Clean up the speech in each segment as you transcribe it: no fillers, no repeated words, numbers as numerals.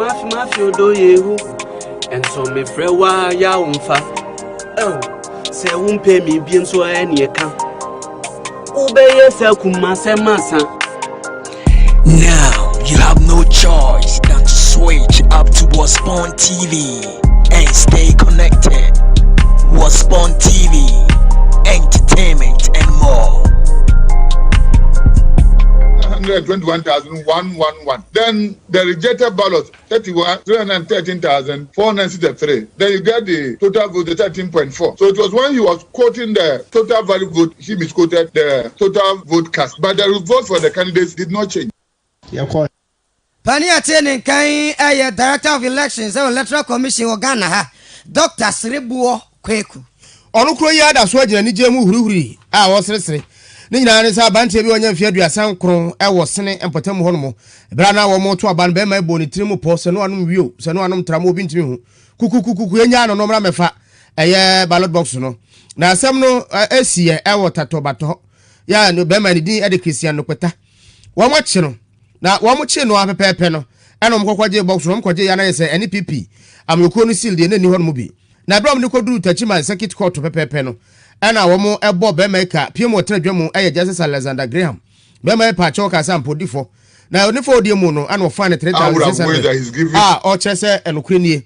Mafia do you and so me frewa ya umfa. Oh, say won't pay me bien so any account. Obey yourself, massa. Now you have no choice than to switch up to Wasborn TV and stay connected. Wasborn TV, entertainment and more. 121,111. Then the rejected ballot 313,463. Then you get the total vote, the 13.4. So it was when he was quoting the total value vote, he misquoted the total vote cast. But the vote for the candidates did not change. Pania Tenen Kai, Director of Elections, Electoral Commission of Ghana, Dr. Srebuo Kweku. Onukroya da so agina ni jemu hurihuri a wosresre ni nyina ne sa bantie bi onya mfia duasan kron e wo sene empotam ho no bra na wo moto aban be ma ebo ni tirimu po se no anum wio se no anum tramo obi ntimi hu kukukuku enya no mra mefa eye ballot box no na asem no esie e wo tatobato ya no be ma ni din e de Christian no kweta wo mo chi no na wo mo chi no apepepe no e no mkokwaje box no mkwaje ya na yese NPP amyoko no seal de na ni ho no bi na brom ni koduru tachima circuit court pepepe no ana wo mo ebo be maker piem o tradwemu eye Justice Alexander Graham be ma pa cho ka sampo difo na oni fo die mu no ana ofan 3,600 o chese enokure nie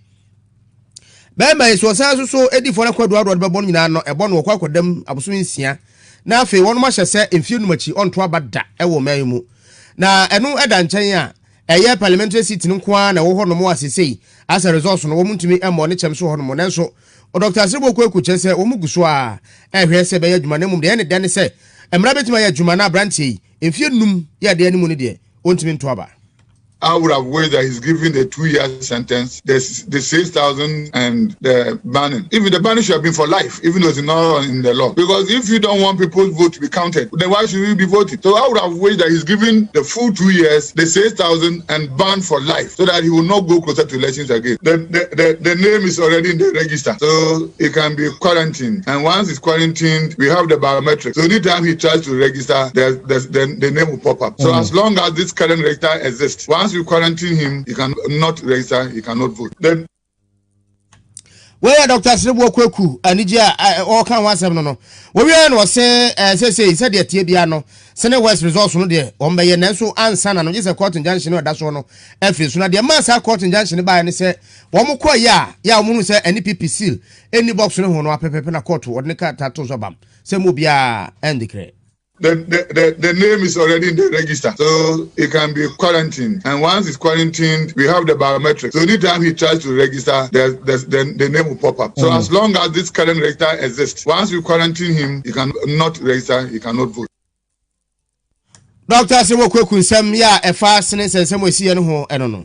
be ma so so edifo na kwadu ado be bon nyina no ebo no kwakodam aboso nsia na afi won ma hyese emfie no machi onto abada ewo man mu na eno eda nchen a eye parliamentary seat nko na wo ho no mo asesei as a result no wo mutumi emo ne chemso ho no mo nanso o Dr. Srebuo Kweku chese wo muguso a ehwe se be yadwuma ne mum de ne de se emra betima yadwuma na branche emfie num ya de animu ne de ontumi nto aba. I would have wished that he's giving the 2-year sentence, the 6,000 and the banning. Even the banning should have been for life, even though it's not in the law. Because if you don't want people's vote to be counted, then why should we be voting? So I would have wished that he's giving the full 2 years, the 6,000 and ban for life, so that he will not go closer to elections again. The name is already in the register, so it can be quarantined. And once it's quarantined, we have the biometrics. So anytime he tries to register, the name will pop up. So as long as this current register exists, once you quarantine him, he cannot register, he cannot vote. Then where Dr. Srebuo Kweku anija all kan wasem no we no say say de tie bia no sene west results no de o mbeye nanso ansa na no je say court injunction no da so no efi so na de man sa court injunction ba ne say wo mo ko ya mo say NPP seal any box no ho no apepepe na court wo ne ka tato so bam say mo bia end decree. The name is already in the register, so it can be quarantined. And once it's quarantined, we have the biometrics. So anytime he tries to register, the name will pop up. So as long as this current register exists, once you quarantine him, he cannot register, he cannot vote. Dr. Srebuo Kweku nsem ya efa sene nsem wesi no ho eno no.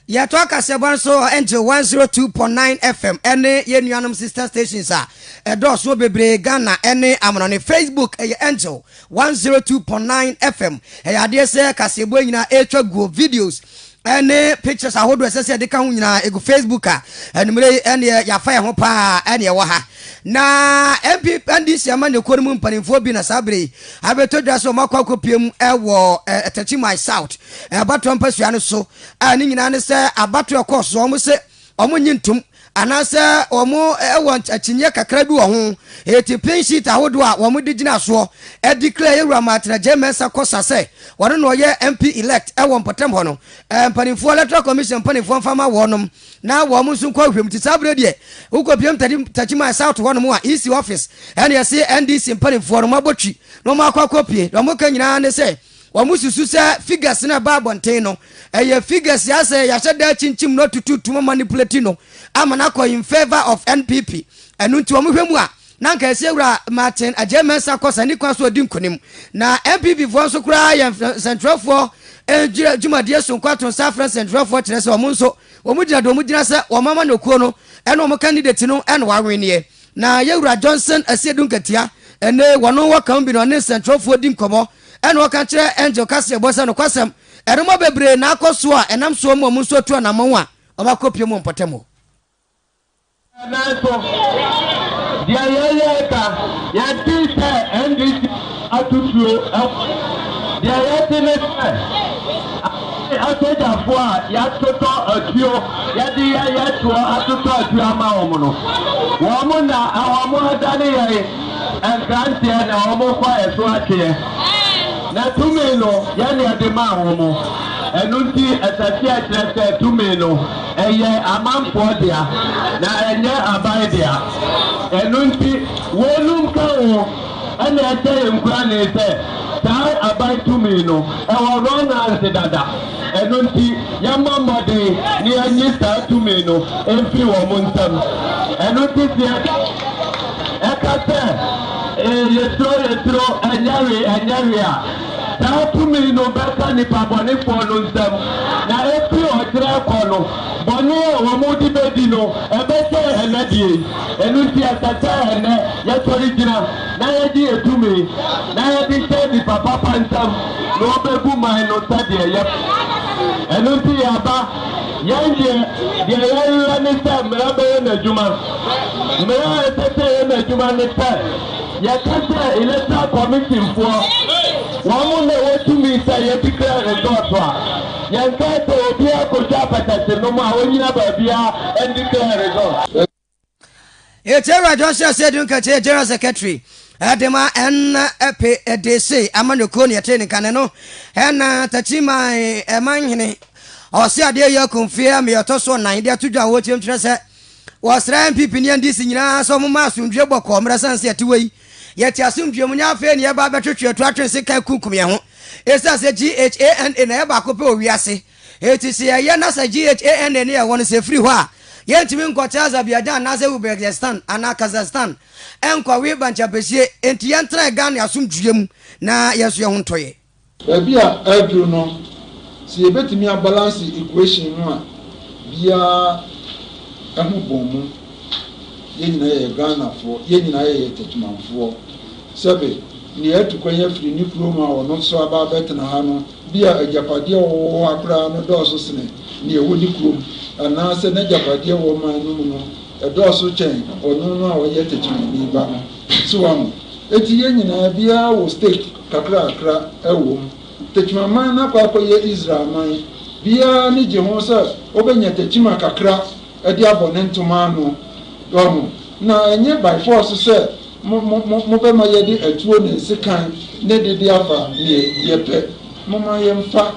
Ya to akasebon so enter 102.9 FM ene ye nuanom sister stations a edo so bebre Ghana ene amonone Facebook eye Angel 102.9 FM ade se kasebo nyina etwa go videos ene pictures ahodo se de ka ho nyina ego Facebook a enumere ene ya fa ho pa ene wo ha na MP ndc amane korum mpanimfo bi na sabre abetodwa so makwakopiem ewo etachi my south abato mpasua no so ani nyina ne se abato ekos so mo se omonyintum anase omo ewo achinye kakra bi wo ho eti penshit ahodo a wo mo digina so e declare yewura matna jemensa kosa se wone no ye MP elect ewo mpotem ho no mpanimfo electoral commission mpanimfo mfama wonom na wo mo nso kwa hwem ti sabre de ukopiem tachima south wonom a EC office ene yesi NDC mpanimfo no mabotwi no makwakopie no mo kanyina ne se wo mo susu se figures na ba bonten no eye figures ya se ya sheda chinchim no tutu manipulate no amana ko in favor of NPP enu nti wo mo hwemu a na nka ese wura Martin Ajemensa kosa ni kwaso odi nkonim na NPP fo nso kura ya central for jumade so kwaton safran central for kire se wo nso wo mu dina se wo mama no kuo no eno mo candidate no eno wa wenie na yewura Johnson asiedu nkatia ene wono wa kan bi no ne central for dim komo eno ka kire Angel Kase bosa no kwasem eno mo bebre na akoso a enam so mo nso tu na mo a o makopie mo mpotemo dia yeyeka ya tise NDC atutuo dia yetene asogyafoɔ a yɛatotɔ atuo yɛde yɛtoɔ atotɔ atuo ama wɔn no wɔn na wɔn adane yɛn nkranteɛ na wɔn kɔ ɛso atweɛ na tumi no yɛne yɛde maa wɔn ɛno nti ɛsɛsɛ ɛkyerɛ sɛ tumi no ɛyɛ amanfoɔ dea na ɛnyɛ aban dea ɛno nti wɔnum ka wo ɛna ɛkyɛ yɛn nkura ne sɛ saa aban tumi no ɛwɔ rɔnanse dada ɛno nti yɛmmɔ mmɔden ne yɛnyi saa tumi no ɛmfiri wɔn mo nsam ɛno nti sɛ ɛka sɛ yɛturo ɛnyɛwe a saa tumi no bɛka nipa bɔnefoɔ no nsam na ɛfiri ɔkyerɛ kɔ no bɔne a wɔn mo de bɛdi no ɛbɛsɛ ɛnɛ die ɛno nti ɛsɛsɛ ɛnɛ yɛsɔre gyina na yɛgye yɛtumi na yɛde hyɛ nipa papa nsam na wɔbɛgu man no sɛdeɛ yɛ ɛno nti yɛaba yɛndeɛ deɛ yɛyɛ ne sɛ mmara bɛyɛ n'adwuma mmara a ɛsɛ sɛ yɛ n'adwuma ne sɛ yɛka sɛ electoral commission foɔ wɔn mo na wɔtumi sɛ yɛdikira resort a yɛnka sɛ obiara kɔtwa apɛtɛse no mu a wɔnyina baabiara ɛdikira resort. Etera Joshua said you can say General Secretary Adema NPDC Amanokoni attending Canano and Tachima Emanhine or Sia de Yakumfia me Toso 9 there to John Watcham Tressa was trying people in this in some massum Jabo Comra Sansia to way. Yet you assume Jumunia Fan Yaba Battery to attract Sika Kukumian. It's as a GHAN in Ebacopo, we are say. It is a Yanas a GHAN and I want to say free wa. Yet min Kotaza Biadan Naza Uzbekistan and Kazakhstan. And Kwawe Banchapesie and Tiantra Gan Yasum Jim na Yasun Toye. Appiah Bruno, see a bit me a balance equation. Bia a boom. Yen Ghana for Yen Tetman for Sabe, near to Quaya Free Nikroma or not so about better Hano, Bia a Japadia or Accra no Dorsosne, near Woody Crum, and now send a Japadia woman no, a dorsal chain or no yet a chain. So Etienne Bia was take Kakra, a womb. Take my man up Israel mine. Bia Nijamosa, open yet a Chima Kakra, a diabonento mano. Na enye by force say mo be ma ye di atuo ne sekan ne de afa ne ye pe mo ma ye mfa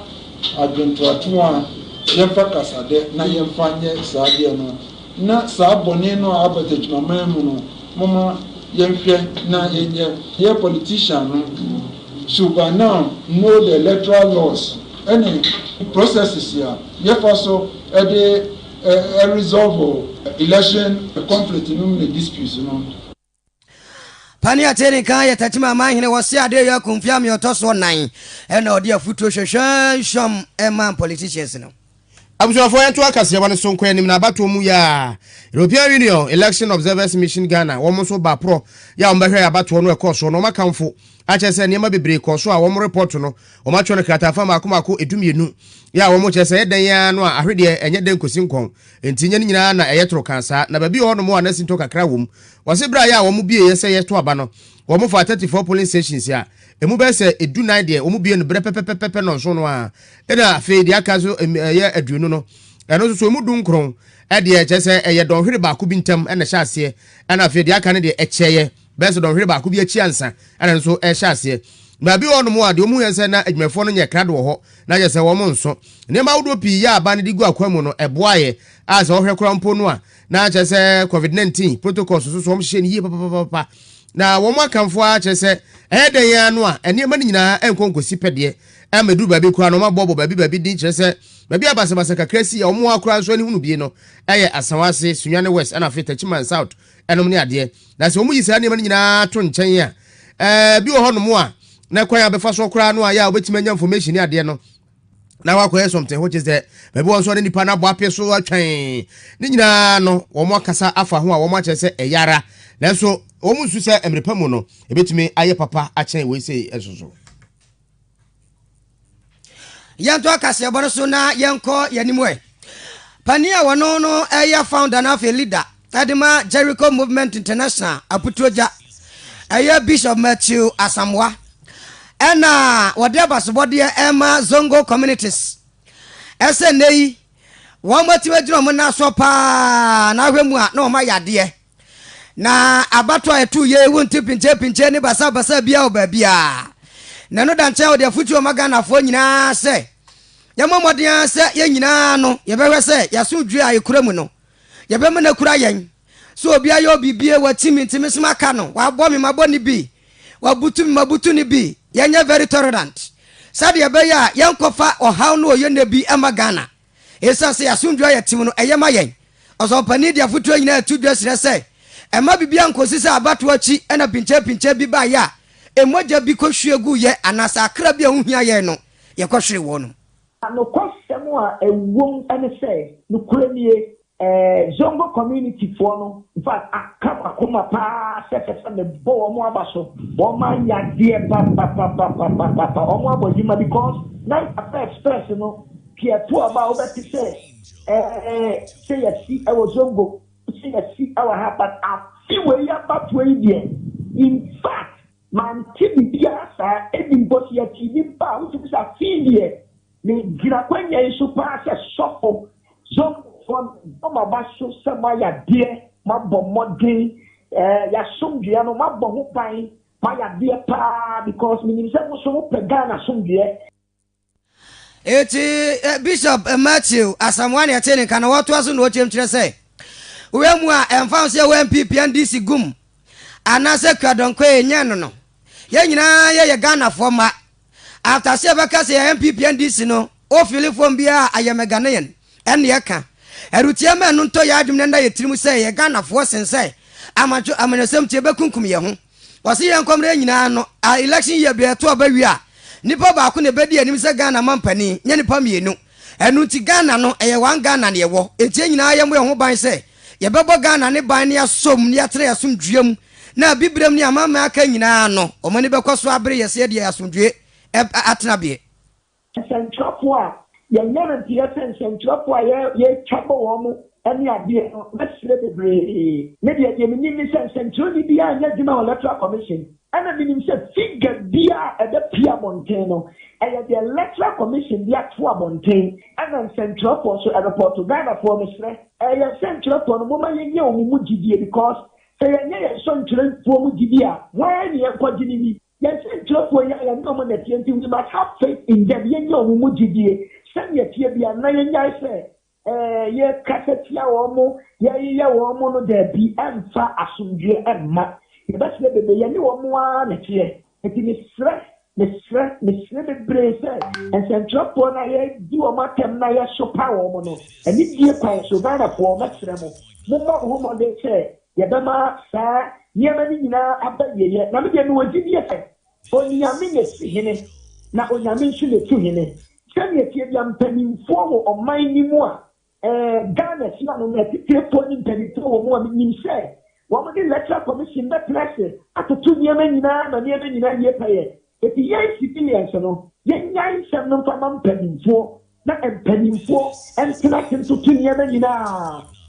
adwonto ato a ye mfa kasade na ye mfa nye saade no na saa bone no abatajuma man mu no mo ma ye mhwe na ye politician no should by now know the electoral laws any processes here ye for so a resolve election conflict in the disputes. Pania Terry Kaya Tatima Mine was said there you confirm your toss 9 and no dear foot sham man politicians. I'm sure for to Akasia one song when in Abato Muya European Union Election Observers Mission Ghana, almost so Bapro, Yambahe about one course or no Macamfo. I just said never be break or so I won't report no or much on a Katafama Kumako Etuminu. Ya wo mo chese den ya no ahwede enye den kosinkon entinye ni nyina na eyetro kansa na babi ho no mo anasi to kakra wom wose bra ya wo mo bie yese yeto aba no wo mo fa 34 police stations ya emu be se edu 9 de wo mo bie no brepepepepe no so no a ena fe di aka so ye aduonu no eno so mu dunkron e de chese eye don hwere ba ko bi ntam ena hya ase ena fe di aka ne de echeye be so don hwere ba ko bi achi ansa ena so e hya ase Babi ono mo ade omu yense na adwumefo no nye krado ho na je se wo mo nso ne ma wodo pi ya aba ne digu akwamu no eboaye as ohwe krampo no a na che se covid-19 protocols so so mo hye ne yi papa na wo mo akamfo a che se eden ya no a ene ma nyina enkonkosi pede amedu babi kura no ma bobo babi din che se babi abasabasa kakrasi ya wo akura nso ne hunu bie no eye asawase sunwane west ana feta chiman south enom ne ade na se wo mo yisa ne ma nyina to nchen ya bi wo ho no mo a na kwaya be faso kra no aya obetima nya information ade no na wakoye something which is that maybe won so nipa na bo apie so atwan ni nyina no wo mo kasa afa ho a wo mo ache se eyara na so wo mu su se emrepa mu no ebetimi aye papa achen we say esoso yanto akase boro so na yenko yanimwe pania wono no eya founder na fe leader Adema Jericho Movement International aputoja eya Bishop Matthew Asamwa ena whatever so body Emma Zongo communities ese nei wo motiwe dino mo na so pa na hwemu a na o ma yade na abato etu ye wonti pinche ne basa bia obabia na no danche o de futu o magana fo nyina se ya momoden se ye nyina no ye behwe se ya so dwu aye kura mu no ye be me na kura yen so obi aye obi bie watimi ntimi sima ka no wa bo me mabo ni bi wa butu me mabutu ni bi ye nya very tolerant sade ye be ya ye nkofa ohaw no oye na bi amagana esa se ya so dwu aye tim no eye ma yen oso pani dia futu nyina atu dwu sire se ema bibia nkosi se abato achi ena pinche bi ba ya emoja bi ko hwegu ye anasa akra bi ahua ye no ye ko hwere wo no no kwasem a ewom ene se no kuramie zongo community for no in fact akaba kuma pa se me bo mo abaso bo ma ya die pa omo abojima because night express no kia to aba obeti say yes I zongo say yes our happen see where you about to in fact man tibia sa edimbo ya tibia uti sa fidie ni gira kwenya isu pa se sofo zongo from mama baso samaya die mabo modin ya sumdua no mabo ho pan maya die pa because minim se mo so pegana sumdua Bishop Matthew asamwani atene kana watu aso no chemchire se wemu a emfa se WMP PNDC gum anase kwadonko enya no ye nyina ye Ghana forma after se beka se MP PNDC no o fili fom bia ayemeganayen ene ye ka erutie ma no nto ya adwum nda ye tirimu se ye Ghana fo sense amacho amenesem tie bekunkum ye ho wose ye nkomre nyina no election ye be to ba wi a nipa ba ko ne bedi anim se Ghana mampani nye nipa mienu enu ti Ghana no eye wan Ghana ne ye wo etie nyina ye mo ye ho ban se ye bebo Ghana ne ban ne asom ne atre asomdwem na bibrem ne amama aka nyina no omani bekoso abere ye se de asomdwe atena bie sentrapwa ye nyere ti ye sentrapwa ye chabo wo mo ani ade no mesre bebre me de ye minimi sentro ni bia anya djuma electoral commission ana minim se figure bia e de pia monten no the electoral commission bia to abonten ana sentrapwa so report to Ghana for mesre sentrapwa no mo ma ye omumu gidie because say ye so ntren fo mu gidie a why ne ye kwagini ni yes sentrapwa ya no mo na tienti we must have faith in them ye omumu gidie send ye tie bia na ye nyai se ye kasetia wo mo ye wo mo no da bi emfa asomdwe emma ye ba se bebe ye ni wo mo a na tie eti ni sre be brace and sentrapwa na ye di wo matem na ye sopa wo mo no eni die kwan so Ghana for mesre mo mo mo de se ye ba ma sa ye ma ni nyina abaye na me de no wodi die se onyame ne hene na onyame nsu ne tu hene sɛ ye tie bia mpanimfo wo ɔman ni mu a Ghana sima no na titire ni mpanimfo wo mu a nim sɛ wo mo de electoral commission na presse atoto niema nyina na niema nyina ye paye eti ye civilians no ye nyai nsɛm no mfa ma mpanimfo na mpanimfo ɛntena tinto niema nyina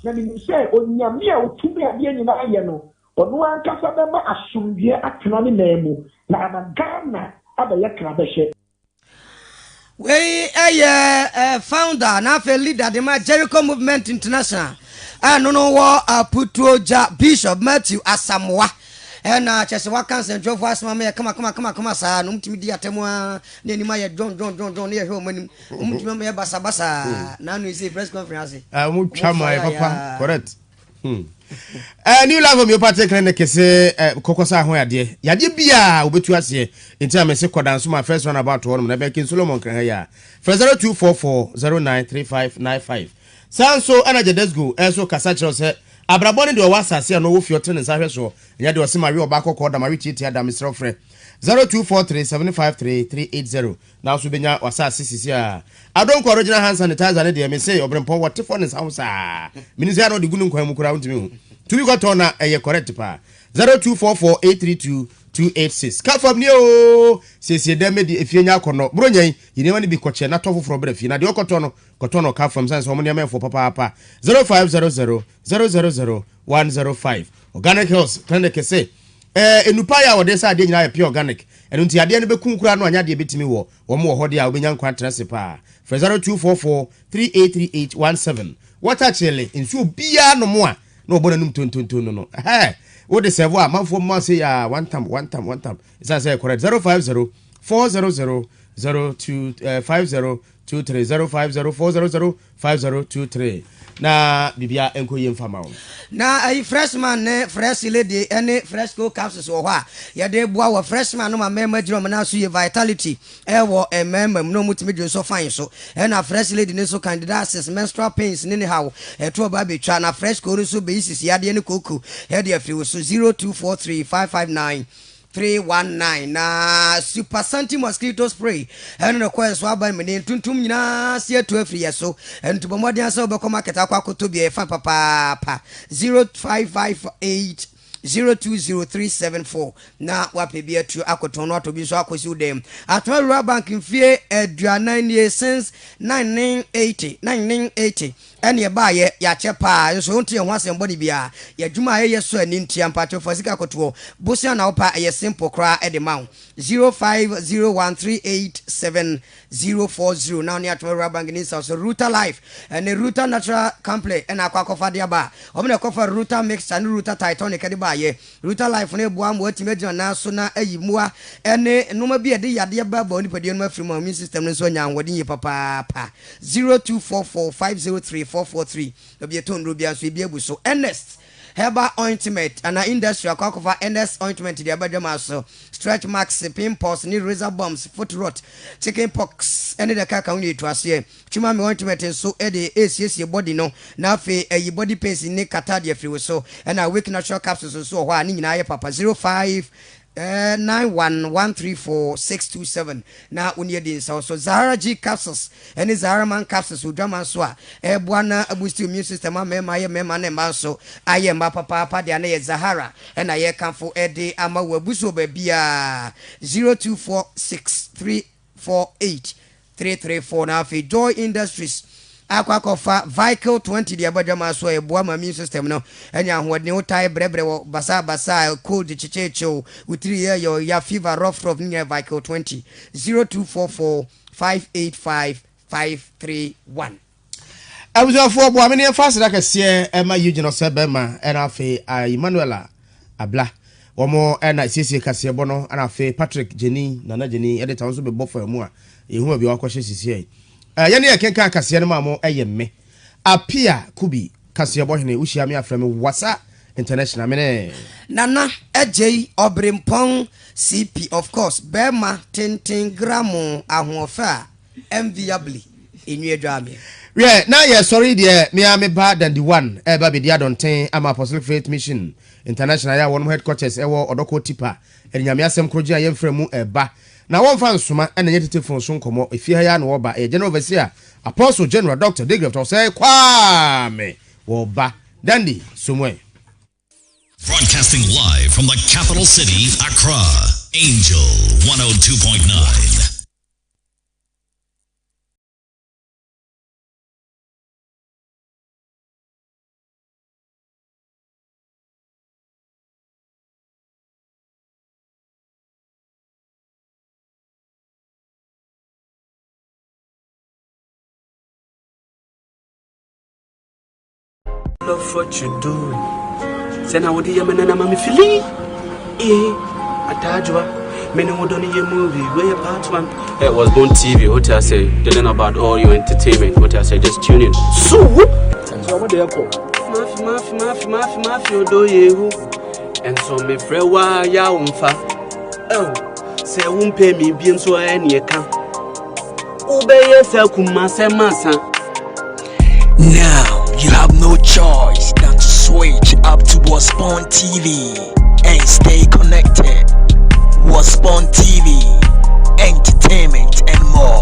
na nim sɛ onyame a otumi ade nyina ye no ɔno ankasa bɛma asomdwe atena ne nan mu na ama Ghana abɛyɛ krabɛhwɛ we founder na fe leader de ma Jericho Movement International no wo Putroja Bishop Matthew Asamoah na chese wa cancer jofo asma me kama sa no mtimi di atemu a na anima ye John ne ye hwe omanim mtimi me basa na no isi press conference mu chama papa correct new life of your party clinic say kokosa ho yade bia obetu ase enti amese kodanso ma first one about one na bekin Solomon kan ya 0244093595 sanso anaje desgo eso kasa chiro se abrabone de wasase no wo fiote ne sahwe so nya de ose mawe oba kokko da mawe tieti adam sro frɛ 0243753380 na so benya wasase sisi a adonko original hand sanitizer ne de me say Obrempong what for ne house a minisia no de gunu nkwan mu kura untimi hu to be got on a correct pa 0244832286 ka fam ni o sesi dem de efienya akono bronyan yinema ne bi koche na tofoforo bra fi na de okotono ka fam sanse omo ne amefo papa 0500000105 organic health clinic say enupa ya wode sa de nyina pure organic eno nti ade ne bekum kura no anya de betimi wo wo mo ho de a obenya nkwa trase pa 0244383817 water chele nsu bia no mo a no obona num tontonton no wo de servo a manfo mo say ya one time is that say correct 050 400 025023 05040050023 na bibia enko yem fama wo na ai freshman ne fresh lady ene fresco capsules wo ha ya de boa wo freshman no ma mema jiro na so ye vitality e wo mema no mutimi dun so fine so e na fresh lady ne so candidates menstrual pains ne how e to ba be twa na fresco so be isisi ya de ne koku e de afri so 0243559319 na super santi mosquito spray and no kwes so aban me tuntum nyina se to afri yeso and to bomodian so be ko market akwa koto bi e fa papa 0558 020374 na wapebi atu akoton no atobi so akosi udem atwa rural bank mfie aduanan ye since 1980 ene ba ye ya chepa so ntie ho asembodi bia ya dwuma ye so ani ntia mpacho fasika koto bosia na opa ye simple kra e de maw 0501387040 now near to rural bank ni so Ruta Life and Ruta Natural Complex and akwakofa dia ba omne kofa Ruta Mix and Ruta Titanic de ba ye Ruta Life ne boa mo atime na so na ayimua ene noma bi de yade ba ba oni padie no afiri mo immune system no so nya nwode yi papa 0244503443 obi eton ro bia so bi abu so Ernest Herbal ointment and industrial cover NS ointment the abadama so stretch marks pimples need razor bumps foot rot chicken pox any the kaka we to ase chuma me ointment so e dey acs your body no na fe e body pains ni kata de free so and a weak natural capsules so ho ani nyina ye papa 05 91134 na unie din so Zahara G capsules and Zahara Man capsules udama so a buana boost immune system amema ye mema na ma so aye mba papa de na ye Zahara and aye kanfo ede ama wabuso ba bia 0246348334 na fi Joy Industries akwakofa vehicle 20 the abadama so e boa immune system no enya hoɔden wotai brebre wo basa cold chichecho utiri ye ya fever rough ni vehicle 20 0244585531 abuzafo boa me ne fast da kase ema Eugene Osebema ena afi Emmanuela abla womo ena sisi kase bono ana afi Patrick Jenny nana Jenny edita nso be bofo mu a ehu obi wakwhye sisi ai yene ye kenka kase ne mamo eyemme Appiah Kubi kase bohene ushia me aframe wasa international mene nana ejei Obrempong CP of course bema 10 gram ahofa enviably enwedwame na ye sorry de me am ba than the one ba be dia donten am Apostolic Faith Mission International ya one headquarters ewo odoko tipa enyame asem kroje ayemfremu eba na won fa nsoma na nye tete fon so nkomo efie ya na oba general overseer Apostle General Dr. Degref to say kwame wo ba dandi somwe broadcasting live from the capital city Accra Angel 102.9. Love what you do. Sena wodi ya menana mami fili. Atajwa. Mene wodoni ye movie. Where your part one? It was Wasborn TV. What I say? Telling about all your entertainment. What I say? Just tune in. So. Mafi odo yehu. And so me frewa ya umfa. Oh. Se umpe mi bien so eni eka. Ube ye se kumase masa. Now you have no choice than to switch up to Wasborn TV and stay connected. Wasborn TV, entertainment and more.